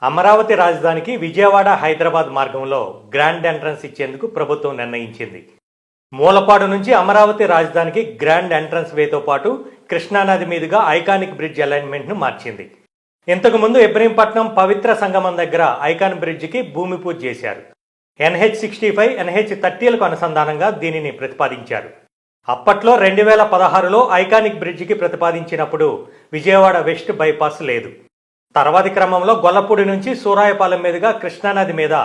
అమరావతి రాజధానికి విజయవాడ హైదరాబాద్ మార్గంలో grand entrance ఇచ్చేందుకు ప్రభుత్వం నిర్ణయించింది. మూలపాడు నుంచి అమరావతి రాజధానికి గ్రాండ్ ఎంట్రన్స్ వేతో పాటు కృష్ణానది మీదుగా ఐకానిక్ బ్రిడ్జ్ అలైన్మెంట్ను మార్చింది. ఇంతకుముందు ఇబ్రహీంపట్నం పవిత్ర సంగమం దగ్గర ఐకాన్ బ్రిడ్జికి భూమి పూజ చేశారు. NH65, NH30లకు అనుసంధానంగా దీనిని ప్రతిపాదించారు. అప్పట్లో 2016లో ఐకానిక్ బ్రిడ్జికి ప్రతిపాదించినప్పుడు విజయవాడ వెస్ట్ బైపాస్ లేదు. తర్వాతి క్రమంలో గొల్లపూడి నుంచి సూరాయపాలెం మీదుగా కృష్ణానది మీద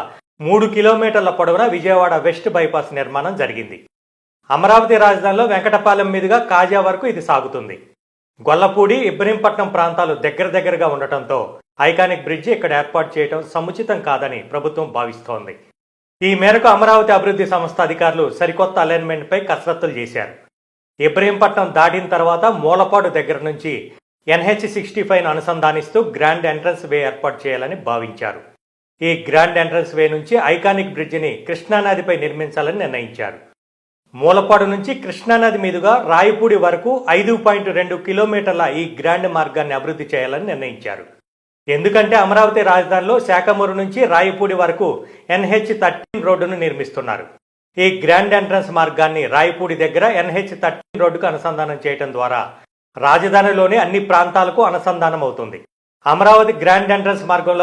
3 కిలోమీటర్ల పొడవున విజయవాడ వెస్ట్ బైపాస్ నిర్మాణం జరిగింది. అమరావతి రాజధానిలో వెంకటపాలెం మీదుగా కాజా వరకు ఇది సాగుతుంది. గొల్లపూడి, ఇబ్రహీంపట్నం ప్రాంతాలు దగ్గరగా ఉండటంతో ఐకానిక్ బ్రిడ్జి ఇక్కడ ఏర్పాటు చేయడం సముచితం కాదని ప్రభుత్వం భావిస్తోంది. ఈ మేరకు అమరావతి అభివృద్ధి సంస్థ అధికారులు సరికొత్త అలైన్మెంట్పై కసరత్తులు చేశారు. ఇబ్రహీంపట్నం దాటిన తర్వాత మూలపాడు దగ్గర నుంచి NH65ను అనుసంధానిస్తూ గ్రాండ్ ఎంట్రన్స్ వే ఏర్పాటు చేయాలని భావించారు. ఈ గ్రాండ్ ఎంట్రన్స్ వే నుంచి ఐకానిక్ బ్రిడ్జిని కృష్ణానదిపై నిర్మించాలని నిర్ణయించారు. మూలపాడు నుంచి కృష్ణానది మీదుగా రాయపూడి వరకు 5.2 కిలోమీటర్ల ఈ గ్రాండ్ మార్గాన్ని అభివృద్ధి చేయాలని నిర్ణయించారు. ఎందుకంటే అమరావతి రాజధానిలో శాఖమూరు నుంచి రాయపూడి వరకు NH13 రోడ్డును నిర్మిస్తున్నారు. ఈ గ్రాండ్ ఎంట్రన్స్ మార్గాన్ని రాయపూడి దగ్గర NH13 రోడ్డుకు అనుసంధానం చేయడం ద్వారా రాజధానిలోని అన్ని ప్రాంతాలకు అనుసంధానం అవుతుంది. అమరావతి గ్రాండ్ ఎంట్రన్స్ మార్గంలో